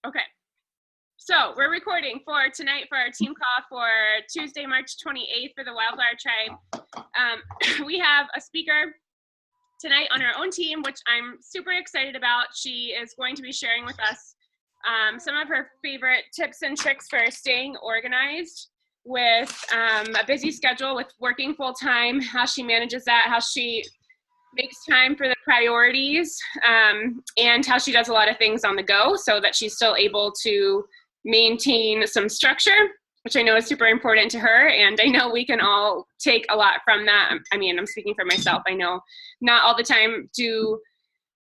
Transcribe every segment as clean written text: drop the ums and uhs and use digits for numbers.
Okay. So we're recording for tonight for our team call for Tuesday, March 28th for the Wildflower Tribe. We have a speaker tonight on our own team, which I'm super excited about. She is going to be sharing with us some of her favorite tips and tricks for staying organized with a busy schedule, with working full time, how she manages that, how she makes time for the priorities, and how she does a lot of things on the go so that she's still able to maintain some structure, which I know is super important to her. And I know we can all take a lot from that. I mean, I'm speaking for myself. I know not all the time do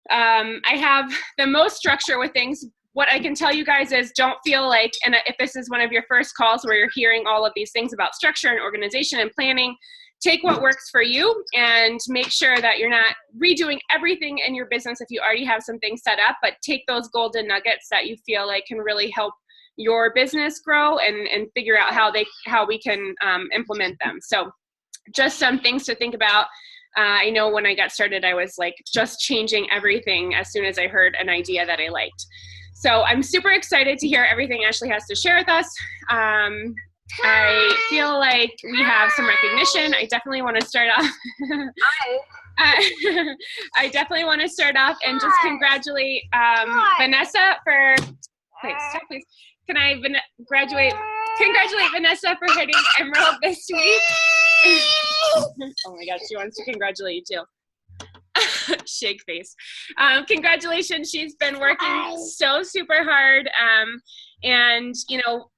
I have the most structure with things. What I can tell you guys is don't feel like, and if this is one of your first calls where you're hearing all of these things about structure and organization and planning, take what works for you and make sure that you're not redoing everything in your business if you already have some things set up, but take those golden nuggets that you feel like can really help your business grow and figure out how we can implement them. So just some things to think about. I know when I got started, I was like just changing everything as soon as I heard an idea that I liked. So I'm super excited to hear everything Ashlee has to share with us. I feel like we have some recognition. I definitely want to start off. I definitely want to start off and just congratulate Vanessa for. Please. Can I congratulate Vanessa for hitting Emerald this week? Oh my gosh, she wants to congratulate you too. Shake face. Congratulations, she's been working so super hard. And you know,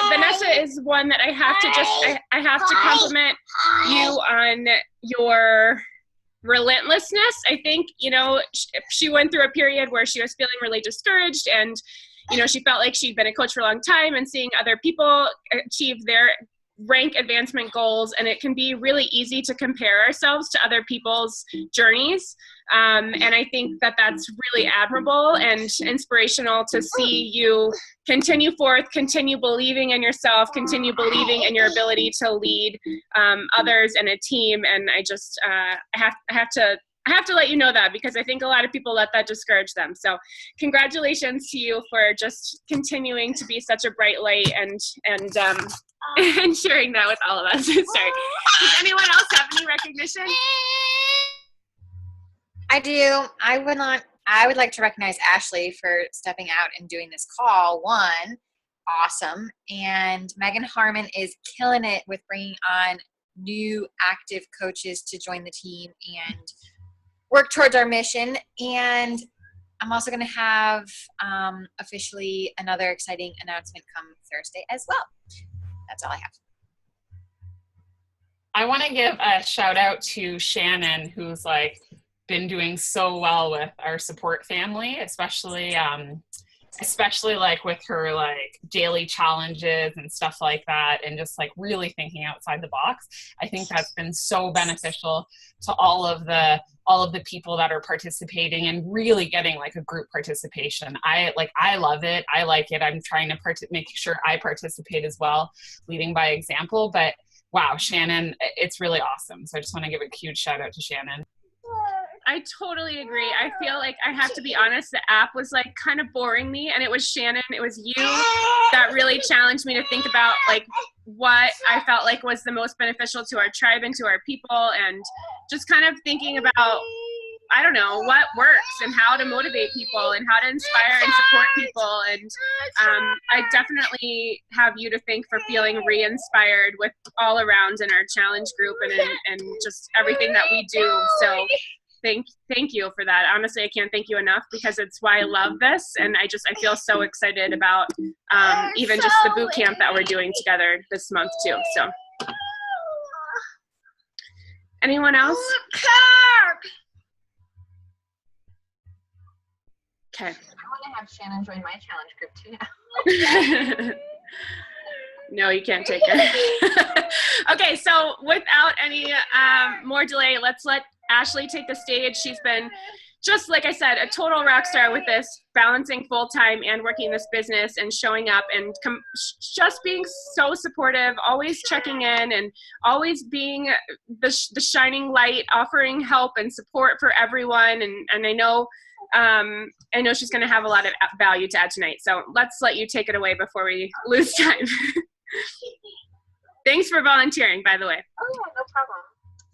Vanessa is one that I have to compliment you on your relentlessness. I think, you know, she went through a period where she was feeling really discouraged, and you know, she felt like she'd been a coach for a long time and seeing other people achieve their rank advancement goals, and it can be really easy to compare ourselves to other people's journeys. And I think that that's really admirable and inspirational to see you continue forth, continue believing in yourself, continue believing in your ability to lead others and a team. And I just, I have to let you know that, because I think a lot of people let that discourage them. So congratulations to you for just continuing to be such a bright light and sharing that with all of us. Sorry. Does anyone else have any recognition? I do. I would like to recognize Ashlee for stepping out and doing this call. One, awesome. And Megan Harmon is killing it with bringing on new active coaches to join the team and work towards our mission. And I'm also going to have officially another exciting announcement come Thursday as well. That's all I have. I want to give a shout out to Shannon, who's like been doing so well with our support family, especially like with her like daily challenges and stuff like that, and just like really thinking outside the box. I think that's been so beneficial to all of the people that are participating and really getting like a group participation. I love it. I like it. I'm trying to make sure I participate as well, leading by example. But wow, Shannon, it's really awesome. So I just want to give a huge shout out to Shannon. I totally agree. I feel like I have to be honest, the app was like kind of boring me, and it was Shannon, it was you that really challenged me to think about like what I felt like was the most beneficial to our tribe and to our people, and just kind of thinking about, I don't know, what works and how to motivate people and how to inspire and support people. And I definitely have you to thank for feeling re-inspired with all around in our challenge group and just everything that we do. So thank you for that. Honestly, I can't thank you enough, because it's why I love this. And I feel so excited about even just the boot camp that we're doing together this month too. So anyone else? Okay. I want to have Shannon join my challenge group too now. No, you can't take it. Okay, so without any more delay, let's let Ashlee take the stage. She's been, just like I said, a total rock star with this, balancing full-time and working this business and showing up and just being so supportive, always checking in and always being the shining light, offering help and support for everyone. And I know I know she's going to have a lot of value to add tonight. So let's let you take it away before we lose time. Thanks for volunteering, by the way. Oh yeah, no problem.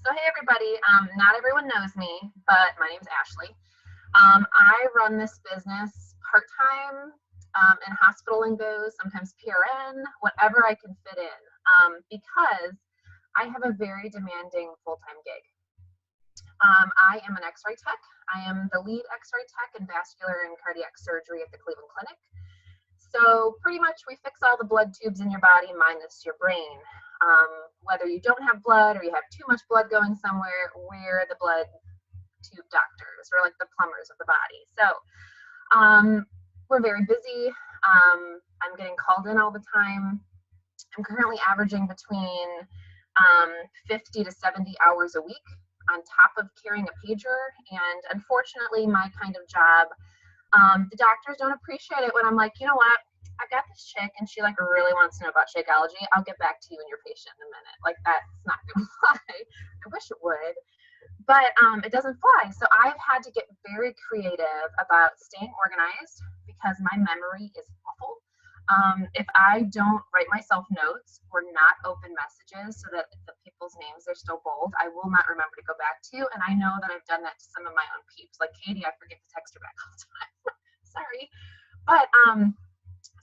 So hey everybody, not everyone knows me, but my name is Ashlee. I run this business part-time in hospital lingo, sometimes PRN, whatever I can fit in, because I have a very demanding full-time gig. I am an X-ray tech. I am the lead X-ray tech in vascular and cardiac surgery at the Cleveland Clinic. So pretty much we fix all the blood tubes in your body minus your brain. Whether you don't have blood or you have too much blood going somewhere, we're the blood tube doctors. We're like the plumbers of the body. So we're very busy. I'm getting called in all the time. I'm currently averaging between 50 to 70 hours a week on top of carrying a pager. And unfortunately, my kind of job, the doctors don't appreciate it when I'm like, you know what, I got this chick and she like really wants to know about Shakeology. I'll get back to you and your patient in a minute. Like that's not gonna fly. I wish it would, but it doesn't fly. So I've had to get very creative about staying organized because my memory is awful. If I don't write myself notes or not open messages so that the people's names are still bold, I will not remember to go back to. And I know that I've done that to some of my own peeps. Like Katie, I forget to text her back all the time. Sorry. But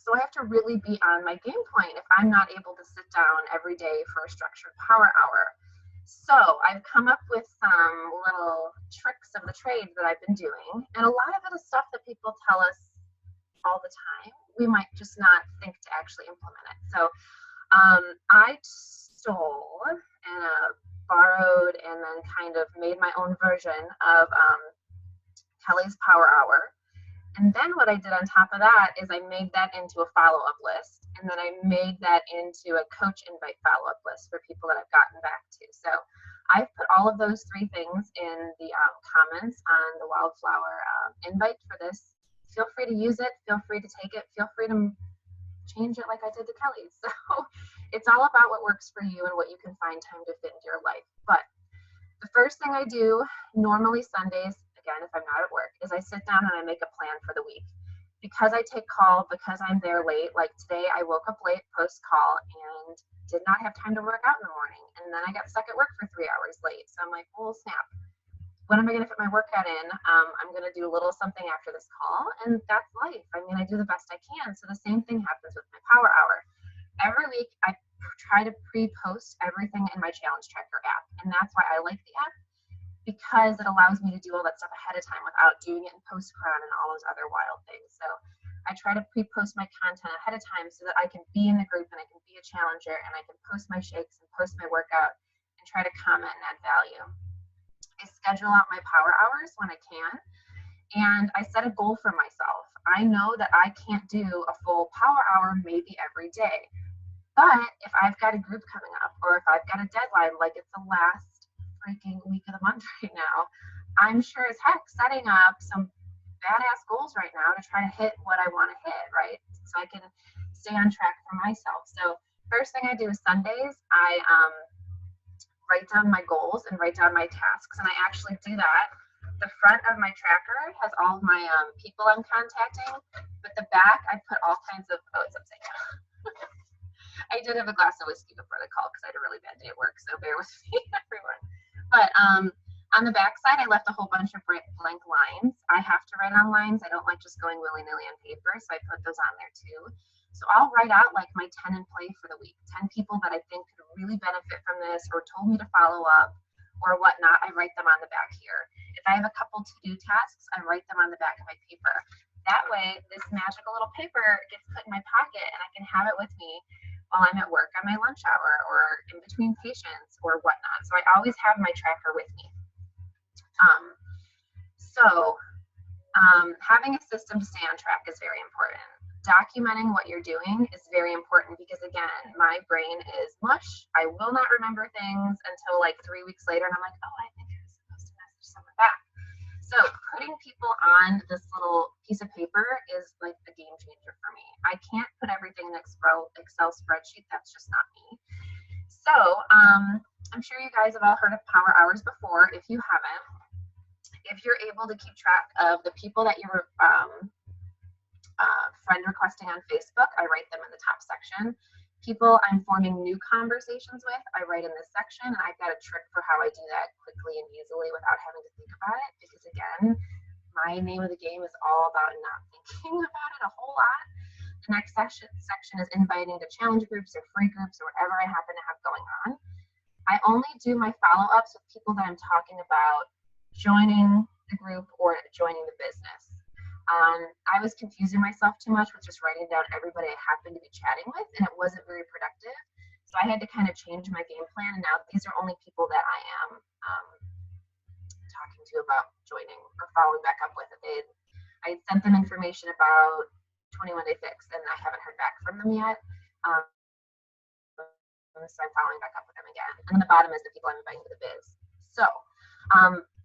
so I have to really be on my game point if I'm not able to sit down every day for a structured power hour. So I've come up with some little tricks of the trade that I've been doing. And a lot of it is stuff that people tell us all the time. We might just not think to actually implement it. So I stole and borrowed and then kind of made my own version of Kelly's Power Hour. And then what I did on top of that is I made that into a follow-up list. And then I made that into a coach invite follow-up list for people that I've gotten back to. So I've put all of those three things in the comments on the Wildflower invite for this. Feel free to use it. Feel free to take it. Feel free to change it like I did to Kelly's. So it's all about what works for you and what you can find time to fit into your life. But the first thing I do, normally Sundays, again, if I'm not at work, is I sit down and I make a plan for the week. Because I take call, because I'm there late, like today I woke up late post-call and did not have time to work out in the morning. And then I got stuck at work for 3 hours late. So I'm like, well, snap. When am I going to fit my workout in? I'm going to do a little something after this call, and that's life. I mean, I do the best I can. So the same thing happens with my power hour. Every week, I try to pre-post everything in my challenge tracker app, and that's why I like the app, because it allows me to do all that stuff ahead of time without doing it in post-cron and all those other wild things. So I try to pre-post my content ahead of time so that I can be in the group and I can be a challenger and I can post my shakes and post my workout and try to comment and add value. I schedule out my power hours when I can, and I set a goal for myself. I know that I can't do a full power hour maybe every day, but if I've got a group coming up or if I've got a deadline, like it's the last freaking week of the month right now, I'm sure as heck setting up some badass goals right now to try to hit what I want to hit, right? So I can stay on track for myself. So first thing I do is Sundays, I write down my goals and write down my tasks, and I actually do that. The front of my tracker has all of my people I'm contacting, but the back I put all kinds of, oh, it's upside down. I did have a glass of whiskey before the call because I had a really bad day at work, so bear with me, everyone. But on the back side, I left a whole bunch of blank lines. I have to write on lines. I don't like just going willy-nilly on paper, so I put those on there too. So I'll write out like my 10 in play for the week, 10 people that I think could really benefit from this or told me to follow up or whatnot. I write them on the back here. If I have a couple to-do tasks, I write them on the back of my paper. That way, this magical little paper gets put in my pocket and I can have it with me while I'm at work on my lunch hour or in between patients or whatnot. So I always have my tracker with me. Having a system to stay on track is very important. Documenting what you're doing is very important because, again, my brain is mush. I will not remember things until like 3 weeks later, and I'm like, oh, I think I was supposed to message someone back. So putting people on this little piece of paper is like a game changer for me. I can't put everything in an Excel spreadsheet. That's just not me. So I'm sure you guys have all heard of power hours before. If you haven't, if you're able to keep track of the people that you're friend requesting on Facebook, I write them in the top section. People I'm forming new conversations with, I write in this section, and I've got a trick for how I do that quickly and easily without having to think about it, because again, my name of the game is all about not thinking about it a whole lot. The next section is inviting to challenge groups or free groups or whatever I happen to have going on. I only do my follow-ups with people that I'm talking about joining the group or joining the business. I was confusing myself too much with just writing down everybody I happened to be chatting with, and it wasn't very productive. So I had to kind of change my game plan, and now these are only people that I am talking to about joining or following back up with. I sent them information about 21 Day Fix, and I haven't heard back from them yet. So I'm following back up with them again. And then the bottom is the people I'm inviting to the biz. So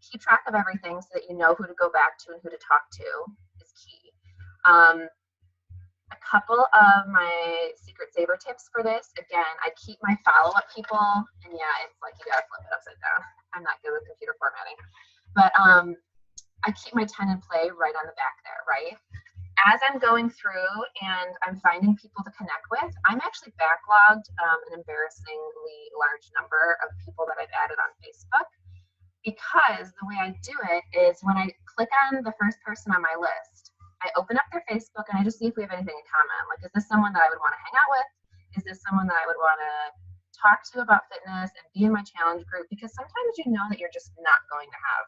keep track of everything so that you know who to go back to and who to talk to is key. A couple of my secret saver tips for this. Again, I keep my follow-up people, and yeah, it's like you gotta flip it upside down. I'm not good with computer formatting. But I keep my 10 in play right on the back there, right? As I'm going through and I'm finding people to connect with, I'm actually backlogged an embarrassingly large number of people that I've added on Facebook, because the way I do it is when I click on the first person on my list, I open up their Facebook and I just see if we have anything in common. Like, is this someone that I would want to hang out with? Is this someone that I would want to talk to about fitness and be in my challenge group? Because sometimes you know that you're just not going to have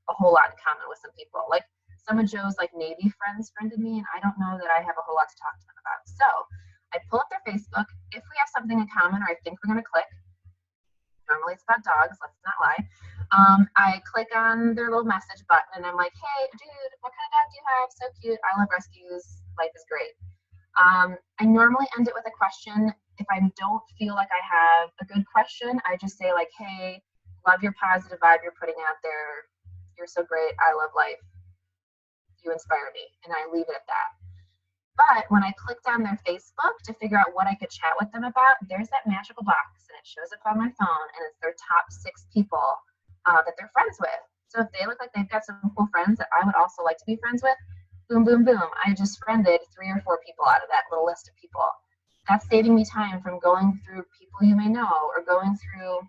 a whole lot in common with some people. Like, some of Joe's like Navy friends friended me, and I don't know that I have a whole lot to talk to them about. So I pull up their Facebook. If we have something in common or I think we're going to click, normally it's about dogs, let's not lie. I click on their little message button and I'm like, hey, dude, what kind of dog do you have? So cute. I love rescues. Life is great. I normally end it with a question. If I don't feel like I have a good question, I just say like, hey, love your positive vibe you're putting out there. You're so great. I love life. You inspire me. And I leave it at that. But when I clicked on their Facebook to figure out what I could chat with them about, there's that magical box, and it shows up on my phone, and it's their top 6 people that they're friends with. So if they look like they've got some cool friends that I would also like to be friends with, boom, boom, boom. I just friended 3 or 4 people out of that little list of people. That's saving me time from going through people you may know or going through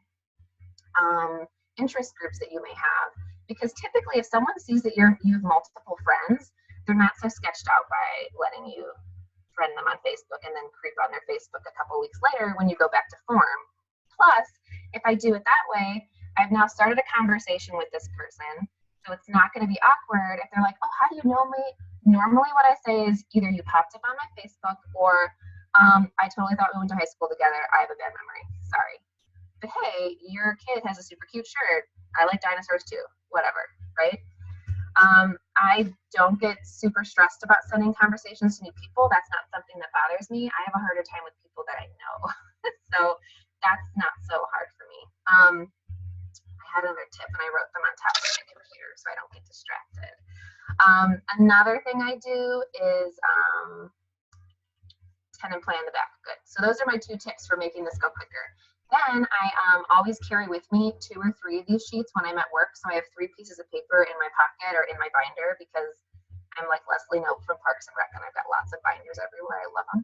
interest groups that you may have. Because typically if someone sees that you have multiple friends, they're not so sketched out by letting you friend them on Facebook and then creep on their Facebook a couple weeks later when you go back to form. Plus, if I do it that way, I've now started a conversation with this person, so it's not going to be awkward if they're like, oh, how do you know me? Normally what I say is either you popped up on my Facebook or I totally thought we went to high school together. I have a bad memory. Sorry. But hey, your kid has a super cute shirt. I like dinosaurs too. Whatever, right? I don't get super stressed about sending conversations to new people. That's not something that bothers me. I have a harder time with people that I know. So that's not so hard for me. I had another tip and I wrote them on top of my computer so I don't get distracted. Another thing I do is 10 and play in the back. Good. So those are my 2 tips for making this go quicker. Then I always carry with me 2 or 3 of these sheets when I'm at work. So I have 3 pieces of paper in my pocket or in my binder because I'm like Leslie Knope from Parks and Rec and I've got lots of binders everywhere. I love them.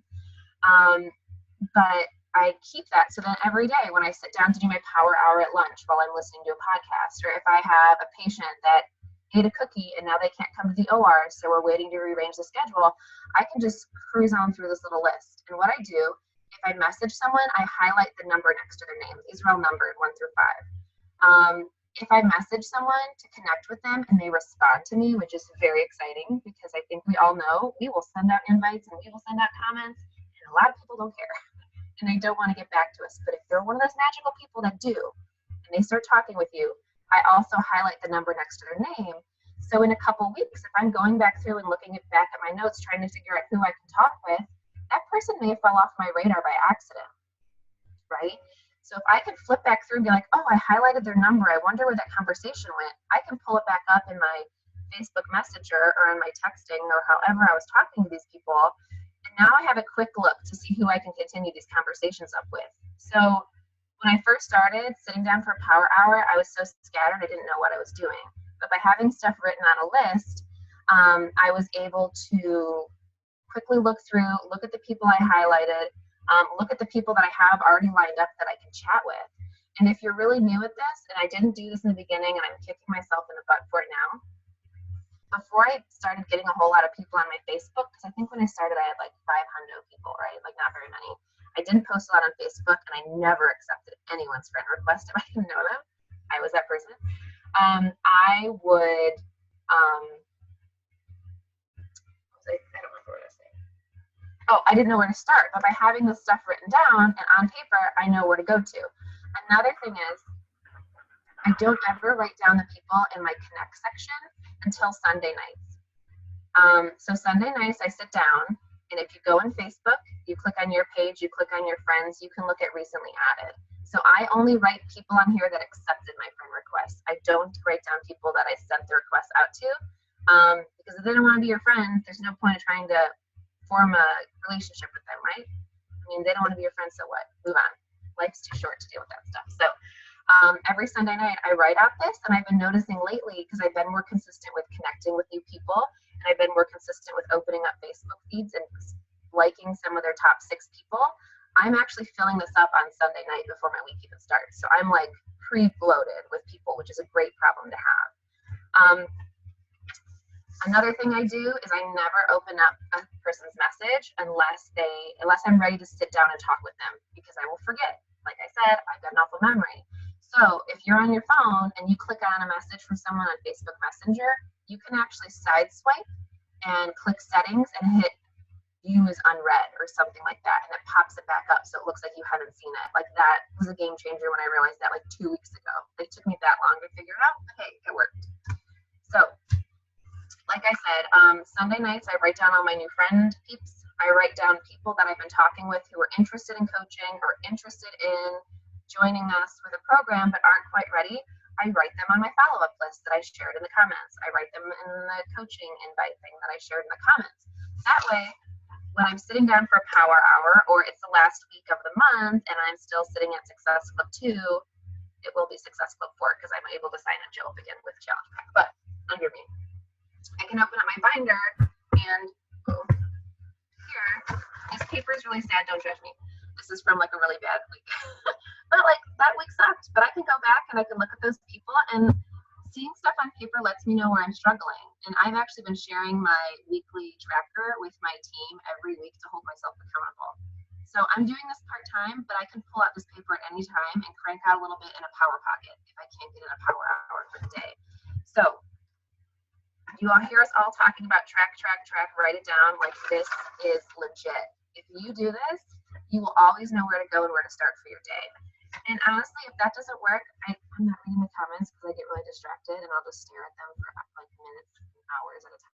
But I keep that. So then every day when I sit down to do my power hour at lunch while I'm listening to a podcast, or if I have a patient that ate a cookie and now they can't come to the OR, so we're waiting to rearrange the schedule, I can just cruise on through this little list. And what I do, if I message someone, I highlight the number next to their name. These are all numbered 1 through 5. If I message someone to connect with them and they respond to me, which is very exciting because I think we all know we will send out invites and we will send out comments, and a lot of people don't care and they don't want to get back to us. But if they're one of those magical people that do, and they start talking with you, I also highlight the number next to their name. So in a couple weeks, if I'm going back through and looking back at my notes, trying to figure out who I can talk with, that person may have fell off my radar by accident, right? So if I could flip back through and be like, oh, I highlighted their number. I wonder where that conversation went. I can pull it back up in my Facebook Messenger or in my texting or however I was talking to these people. And now I have a quick look to see who I can continue these conversations up with. So when I first started sitting down for a power hour, I was so scattered I didn't know what I was doing. But by having stuff written on a list, I was able to quickly look through, look at the people I highlighted, look at the people that I have already lined up that I can chat with. And if you're really new at this, and I didn't do this in the beginning and I'm kicking myself in the butt for it now, before I started getting a whole lot of people on my Facebook, because I think when I started I had like 500 people, right? Like not very many. I didn't post a lot on Facebook and I never accepted anyone's friend request if I didn't know them. I was that person. I would, I don't remember what I was saying. Oh, I didn't know where to start, but by having this stuff written down and on paper, I know where to go to. Another thing is, I don't ever write down the people in my connect section until Sunday nights. So Sunday nights I sit down, and if you go on Facebook, you click on your page, you click on your friends, you can look at recently added. So I only write people on here that accepted my friend request. I don't write down people that I sent the request out to, because if they don't want to be your friend, there's no point in trying to form a relationship with them, right? I mean, they don't want to be your friend, so what? Move on. Life's too short to deal with that stuff. So every Sunday night I write out this, and I've been noticing lately, because I've been more consistent with connecting with new people, and I've been more consistent with opening up Facebook feeds and liking some of their top 6 people. I'm actually filling this up on Sunday night before my week even starts. So I'm like pre-bloated with people, which is a great problem to have. Another thing I do is I never open up a person's message unless I'm ready to sit down and talk with them, because I will forget. Like I said, I've got an awful memory. So if you're on your phone and you click on a message from someone on Facebook Messenger, you can actually side swipe and click settings and hit view as unread or something like that, and it pops it back up so it looks like you haven't seen it. Like that was a game changer when I realized that like 2 weeks ago. It took me that long to figure it out. Hey, it worked. So like I said, Sunday nights I write down all my new friend peeps. I write down people that I've been talking with who are interested in coaching or interested in joining us with a program but aren't quite ready. I write them on my follow-up list that I shared in the comments. I write them in the coaching invite thing that I shared in the comments. That way, when I'm sitting down for a power hour, or it's the last week of the month and I'm still sitting at Success Club 2, it will be Success Club 4 because I'm able to sign a Jill again with Challenge Pack. But under me, I can open up my binder and here, this paper is really sad, don't judge me. This is from like a really bad week. But like that week sucked, but I can go back and I can look at those people, and seeing stuff on paper lets me know where I'm struggling. And I've actually been sharing my weekly tracker with my team every week to hold myself accountable. So I'm doing this part-time, but I can pull out this paper at any time and crank out a little bit in a power pocket if I can't get in a power hour for the day. So you all hear us all talking about track, write it down. Like, this is legit. If you do this, you will always know where to go and where to start for your day. And honestly, if that doesn't work, I'm not reading the comments because I get really distracted and I'll just stare at them for like minutes and hours at a time.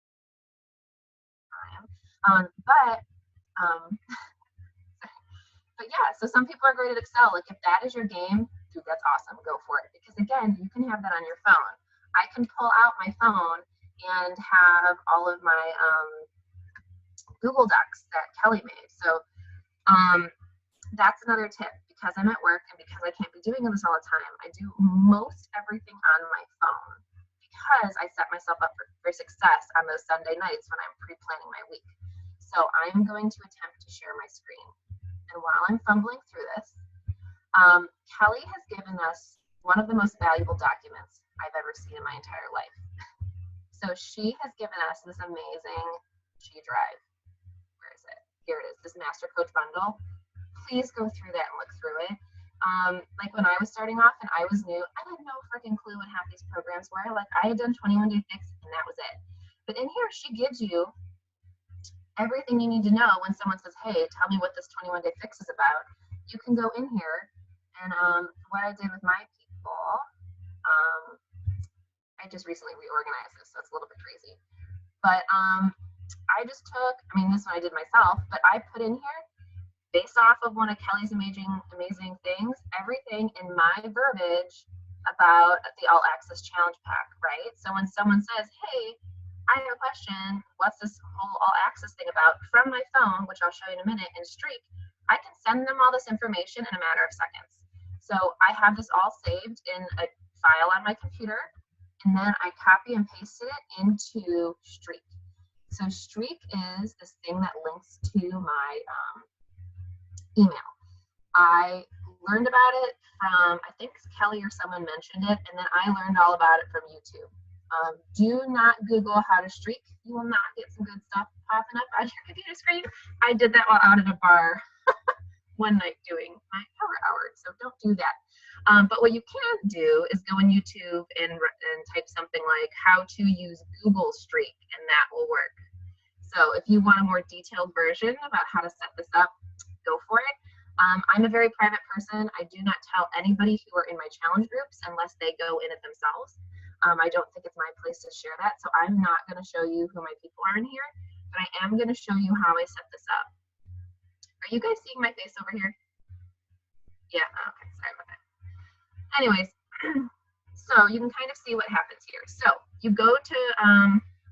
But yeah, so some people are great at Excel. Like if that is your game, dude, that's awesome. Go for it. Because again, you can have that on your phone. I can pull out my phone and have all of my Google Docs that Kelly made. So that's another tip. Because I'm at work and because I can't be doing this all the time, I do most everything on my phone because I set myself up for success on those Sunday nights when I'm pre-planning my week. So I'm going to attempt to share my screen. And while I'm fumbling through this, Kelly has given us one of the most valuable documents I've ever seen in my entire life. So she has given us this amazing G Drive. Where is it? Here it is, this Master Coach Bundle. Please go through that and look through it. Like when I was starting off and I was new, I had no freaking clue what half these programs were. Like I had done 21 Day Fix and that was it. But in here, she gives you everything you need to know when someone says, hey, tell me what this 21 Day Fix is about. You can go in here and what I did with my people, I just recently reorganized this, so it's a little bit crazy. But I just took, this one I did myself, but I put in here, based off of one of Kelly's amazing things, everything in my verbiage about the All Access Challenge Pack, right? So when someone says, hey, I have a question, what's this whole All Access thing about, from my phone, which I'll show you in a minute, in Streak, I can send them all this information in a matter of seconds. So I have this all saved in a file on my computer. and then I copy and pasted it into Streak. So Streak is this thing that links to my email. I learned about it from, I think Kelly or someone mentioned it, and then I learned all about it from YouTube. Do not Google how to streak. You will not get some good stuff popping up on your computer screen. I did that while out at a bar one night doing my power hour, so don't do that. But what you can do is go on YouTube and type something like how to use Google Streak, and that will work. So if you want a more detailed version about how to set this up, go for it. I'm a very private person. I do not tell anybody who are in my challenge groups unless they go in it themselves. I don't think it's my place to share that, so I'm not going to show you who my people are in here, but I am going to show you how I set this up. Are you guys seeing my face over here? Yeah, okay, sorry about that. Anyways, so you can kind of see what happens here. So you go to,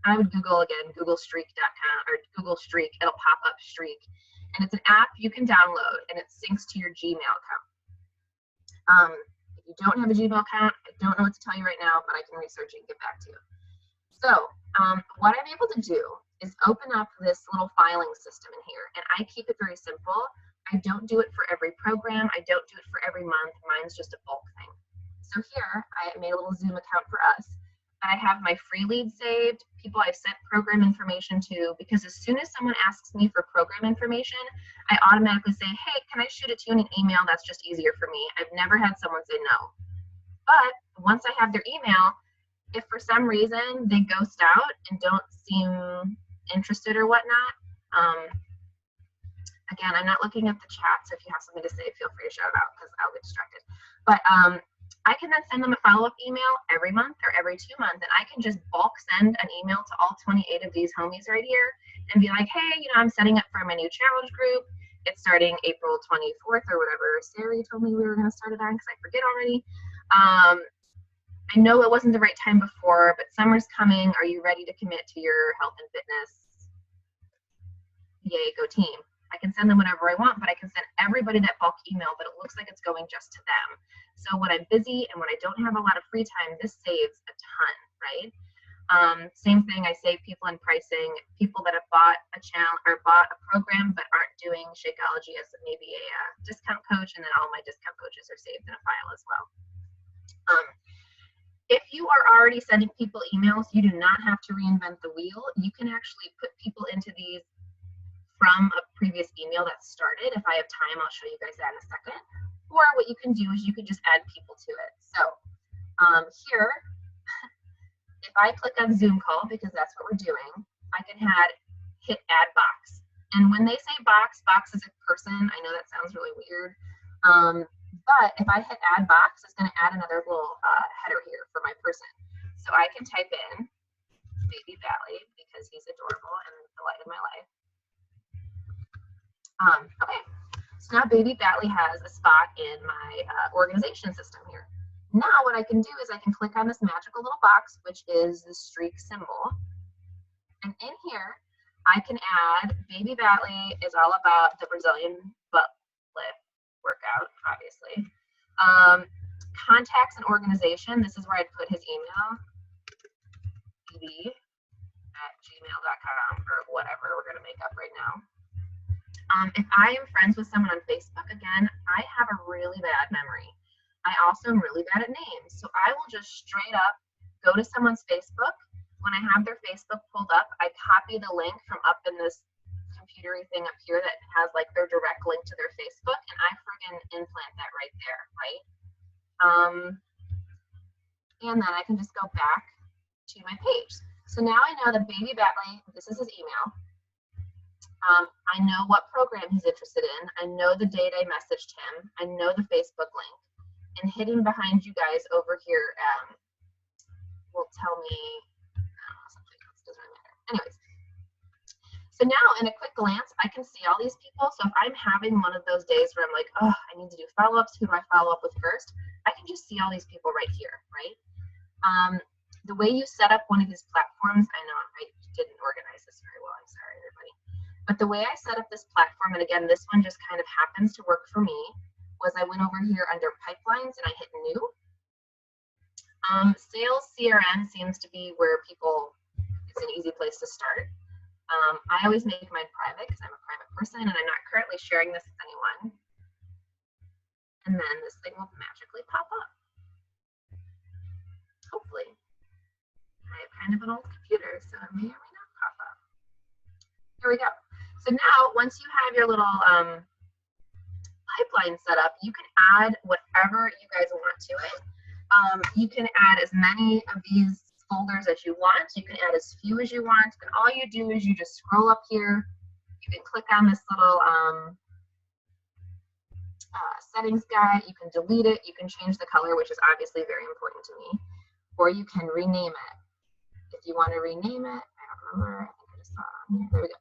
I would Google again, googlestreak.com or Google Streak, it'll pop up Streak. And it's an app you can download and it syncs to your Gmail account. If you don't have a Gmail account, I don't know what to tell you right now, but I can research it and get back to you. So what I'm able to do is open up this little filing system in here, and I keep it very simple. I don't do it for every program. I don't do it for every month. Mine's just a bulk thing. So here, I made a little Zoom account for us. I have my free leads saved, people I've sent program information to, because as soon as someone asks me for program information, I automatically say, hey, can I shoot it to you in an email? That's just easier for me. I've never had someone say no. But once I have their email, if for some reason they ghost out and don't seem interested or whatnot, again, I'm not looking at the chat, so if you have something to say, feel free to shout out because I'll get distracted. But I can then send them a follow-up email every month or every 2 months, and I can just bulk send an email to all 28 of these homies right here and be like, hey, you know, I'm setting up for my new challenge group. It's starting April 24th or whatever Sari told me we were going to start it on because I forget already. I know it wasn't the right time before, but summer's coming. Are you ready to commit to your health and fitness? Yay, go team. I can send them whatever I want, but I can send everybody that bulk email, but it looks like it's going just to them. So when I'm busy and when I don't have a lot of free time, this saves a ton, right? Same thing, I save people in pricing, people that have bought a channel or bought a program but aren't doing Shakeology as maybe a discount coach, and then all my discount coaches are saved in a file as well. If you are already sending people emails, you do not have to reinvent the wheel. You can actually put people into these from a previous email that started. If I have time, I'll show you guys that in a second. Or what you can do is you can just add people to it. So here, if I click on Zoom call, because that's what we're doing, I can hit add box. And when they say box, box is a person. I know that sounds really weird. But if I hit add box, it's going to add another little header here for my person. So I can type in Baby Valley because he's adorable and the light of my life. Okay, so now Baby Valley has a spot in my organization system here. Now what I can do is I can click on this magical little box, which is the streak symbol. And in here, I can add Baby Valley is all about the Brazilian butt lift workout, obviously. Contacts and organization, this is where I'd put his email, bb@gmail.com or whatever we're going to make up right now. If I am friends with someone on Facebook, again, I have a really bad memory. I also am really bad at names. So I will just straight up go to someone's Facebook. When I have their Facebook pulled up, I copy the link from up in this computery thing up here that has like their direct link to their Facebook, and I friggin' implant that right there, right? And then I can just go back to my page. So now I know that Baby Batley, this is his email. I know what program he's interested in. I know the date I messaged him. I know the Facebook link. And hidden behind you guys over here will tell me something else, doesn't really matter. Anyways, so now in a quick glance, I can see all these people. So if I'm having one of those days where I'm like, oh, I need to do follow-ups, who do I follow up with first? I can just see all these people right here, right? The way you set up one of these platforms, I know I didn't organize this very well, I'm sorry everybody. But the way I set up this platform, and again, this one just kind of happens to work for me, was I went over here under pipelines and I hit new. Sales CRM seems to be where it's an easy place to start. I always make mine private because I'm a private person and I'm not currently sharing this with anyone. And then this thing will magically pop up. Hopefully. I have kind of an old computer, so it may or may not pop up. Here we go. So now, once you have your little pipeline set up, you can add whatever you guys want to it. You can add as many of these folders as you want. You can add as few as you want. And all you do is you just scroll up here. You can click on this little settings guide. You can delete it. You can change the color, which is obviously very important to me. Or you can rename it. If you want to rename it, I don't remember. I think I just saw it on here. There we go.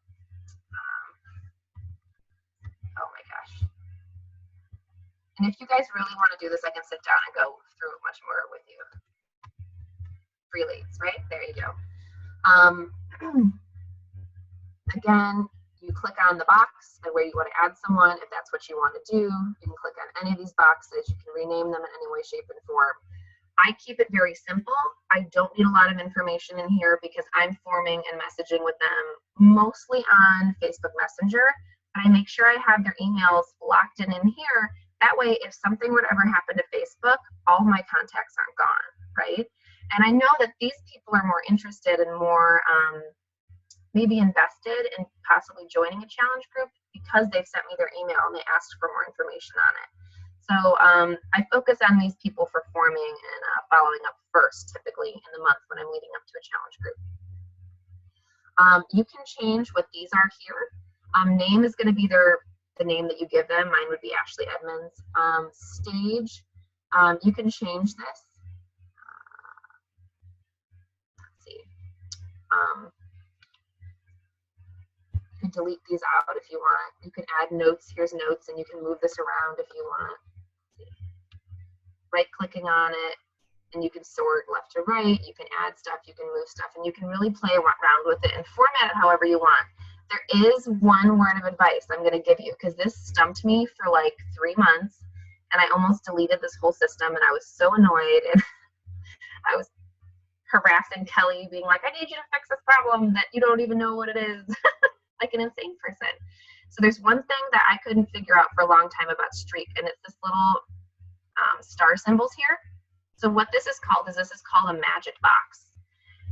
Oh my gosh. And if you guys really want to do this, I can sit down and go through it much more with you. Free leads, right? There you go. Again, you click on the box and where you want to add someone. If that's what you want to do, you can click on any of these boxes. You can rename them in any way, shape, and form. I keep it very simple. I don't need a lot of information in here because I'm forming and messaging with them mostly on Facebook Messenger. But I make sure I have their emails locked in here. That way, if something would ever happen to Facebook, all my contacts aren't gone, right? And I know that these people are more interested and more maybe invested in possibly joining a challenge group because they've sent me their email and they asked for more information on it. So I focus on these people for forming and following up first, typically in the month when I'm leading up to a challenge group. You can change what these are here. Name is going to be the name that you give them. Mine would be Ashlee Edmonds. Stage, you can change this. Let's see. You can delete these out if you want. You can add notes. Here's notes, and you can move this around if you want. Right-clicking on it, and you can sort left to right. You can add stuff. You can move stuff, and you can really play around with it and format it however you want. There is one word of advice I'm going to give you because this stumped me for like 3 months, and I almost deleted this whole system, and I was so annoyed, and I was harassing Kelly, being like, I need you to fix this problem that you don't even know what it is, like an insane person. So there's one thing that I couldn't figure out for a long time about Streak, and it's this little star symbols here. So what this is called a magic box.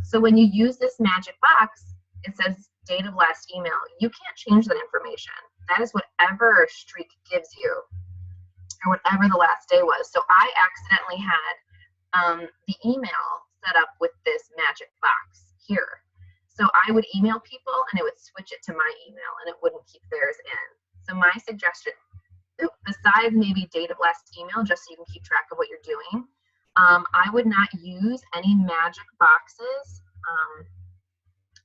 So when you use this magic box, it says date of last email. You can't change that information. That is whatever Streak gives you or whatever the last day was. So I accidentally had the email set up with this magic box here. So I would email people and it would switch it to my email and it wouldn't keep theirs in. So my suggestion, besides maybe date of last email, just so you can keep track of what you're doing, I would not use any magic boxes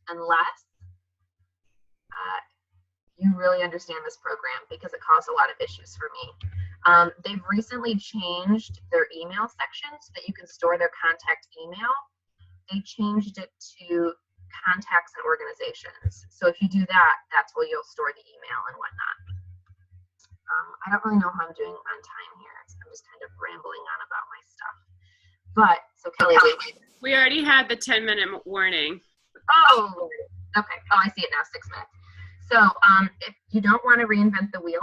unless you really understand this program because it caused a lot of issues for me. They've recently changed their email section so that you can store their contact email. They changed it to contacts and organizations. So if you do that, that's where you'll store the email and whatnot. I don't really know how I'm doing on time here. So I'm just kind of rambling on about my stuff. But, so Kelly, We already had the 10-minute warning. Oh, okay. Oh, I see it now, 6 minutes. So if you don't want to reinvent the wheel,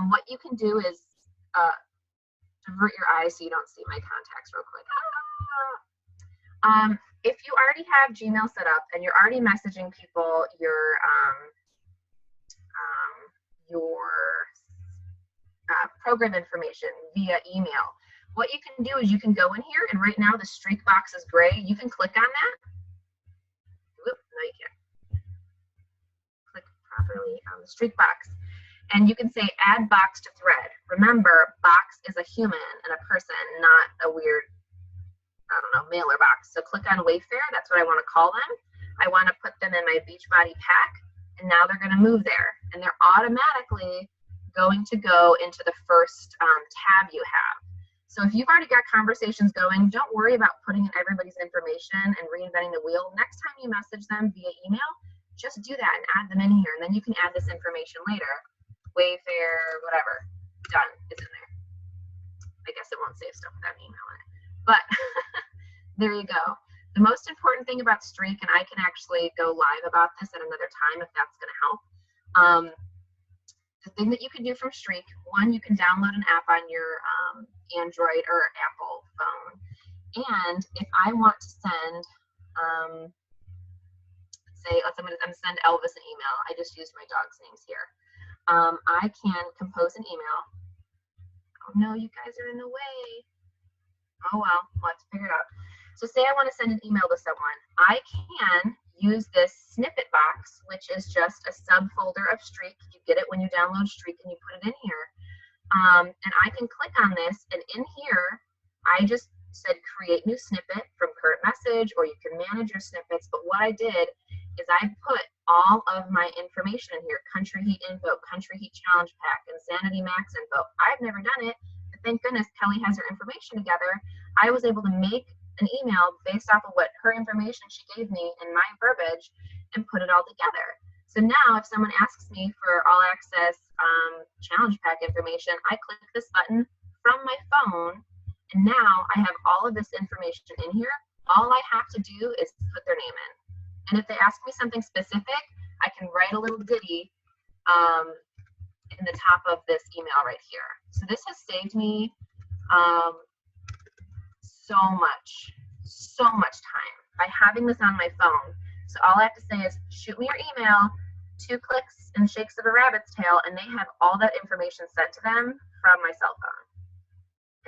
what you can do is divert your eyes so you don't see my contacts real quick. If you already have Gmail set up and you're already messaging people your program information via email, what you can do is you can go in here, and right now the streak box is gray. You can click on that. Whoop, no, you can't. Click properly on the streak box. And you can say add box to thread. Remember, box is a human and a person, not a weird, I don't know, mailer box. So click on Wayfair. That's what I want to call them. I want to put them in my Beachbody pack, and now they're going to move there. And they're automatically going to go into the first tab you have. So if you've already got conversations going, don't worry about putting in everybody's information and reinventing the wheel. Next time you message them via email, just do that and add them in here, and then you can add this information later. Wayfair, whatever, done, it's in there. I guess it won't save stuff without email in it. But There you go. The most important thing about Streak, and I can actually go live about this at another time if that's going to help. The thing that you can do from Streak, one, you can download an app on your Android or Apple phone. And if I want to send, say, I'm going to send Elvis an email. I just used my dog's names here. I can compose an email. Oh no, you guys are in the way. Oh well, we'll have to figure it out. So say I want to send an email to someone. I can use this snippet box, which is just a subfolder of Streak. You get it when you download Streak and you put it in here. And I can click on this, and in here, I just said create new snippet from current message, or you can manage your snippets. But what I did is I put all of my information in here: country heat info, country heat challenge pack, insanity max info. I've never done it, but thank goodness Kelly has her information together. I was able to make an email based off of what her information she gave me and my verbiage and put it all together. So now if someone asks me for all access challenge pack information, I click this button from my phone, and now I have all of this information in here. All I have to do is put their name in. And if they ask me something specific, I can write a little ditty in the top of this email right here. So this has saved me so much time by having this on my phone. So all I have to say is shoot me your email, 2 clicks and shakes of a rabbit's tail, and they have all that information sent to them from my cell phone.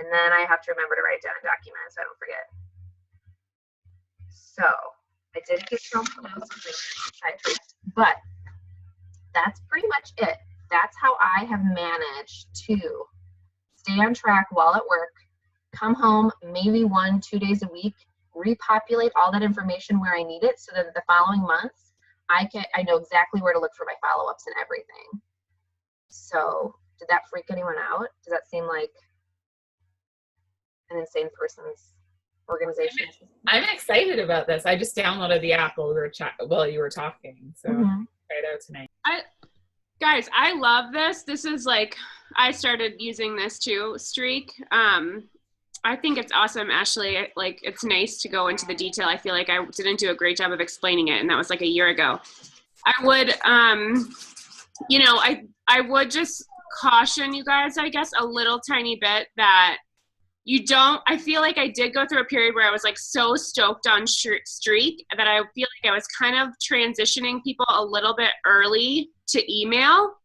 And then I have to remember to write it down and document it so I don't forget. So I did get some notes, but that's pretty much it. That's how I have managed to stay on track while at work, come home maybe 1-2 days a week, repopulate all that information where I need it, so that the following months I know exactly where to look for my follow-ups and everything. So did that freak anyone out? Does that seem like an insane person's organization? I'm excited about this. I just downloaded the app while you were talking, so try it out tonight. Guys, I love this. This is like, I started using this too, Streak. I think it's awesome, Ashlee. Like, it's nice to go into the detail. I feel like I didn't do a great job of explaining it, and that was like a year ago. I would, I would just caution you guys, I guess, a little tiny bit that I feel like I did go through a period where I was like so stoked on Streak that I feel like I was kind of transitioning people a little bit early to email,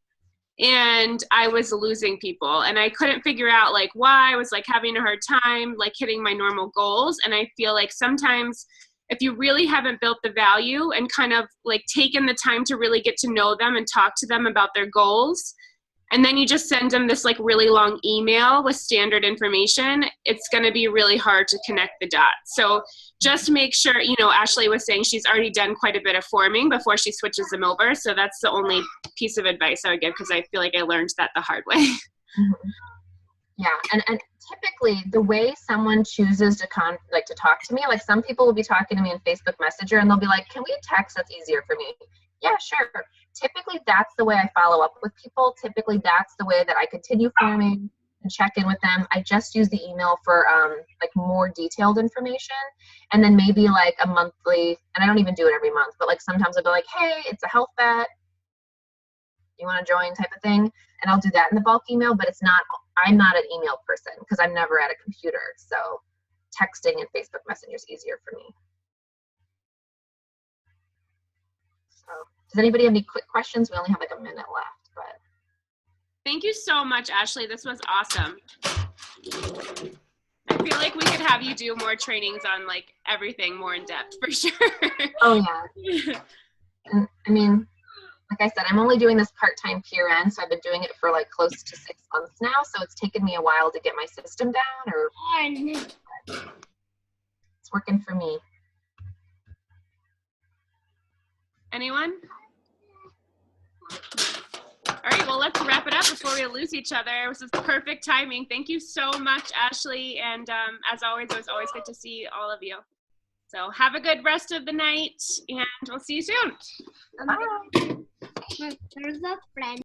and I was losing people, and I couldn't figure out like why. I was like having a hard time like hitting my normal goals. And I feel like sometimes if you really haven't built the value and kind of like taken the time to really get to know them and talk to them about their goals, and then you just send them this like really long email with standard information, it's going to be really hard to connect the dots. So just make sure, Ashlee was saying she's already done quite a bit of forming before she switches them over. So that's the only piece of advice I would give, because I feel like I learned that the hard way. Mm-hmm. Yeah, and typically the way someone chooses to talk to me, like some people will be talking to me in Facebook Messenger and they'll be like, can we text? That's easier for me. Yeah, sure. Typically that's the way I follow up with people. Typically that's the way that I continue forming and check in with them. I just use the email for like more detailed information, and then maybe like a monthly, and I don't even do it every month, but like sometimes I'll be like, hey, it's a health bet, you want to join type of thing, and I'll do that in the bulk email. But I'm not an email person because I'm never at a computer, so texting and Facebook Messenger is easier for me. So does anybody have any quick questions? We only have like a minute left, but Thank you so much, Ashlee. This was awesome. I feel like we could have you do more trainings on like everything more in depth for sure. Oh yeah. And I mean, like I said, I'm only doing this part-time PRN, so I've been doing it for like close to 6 months now. So it's taken me a while to get my system down, or it's working for me. Anyone? All right, well, let's wrap it up before we lose each other. This is perfect timing. Thank you so much, Ashlee. And as always, it was always good to see all of you. So have a good rest of the night, and we'll see you soon. Bye. There's a friend.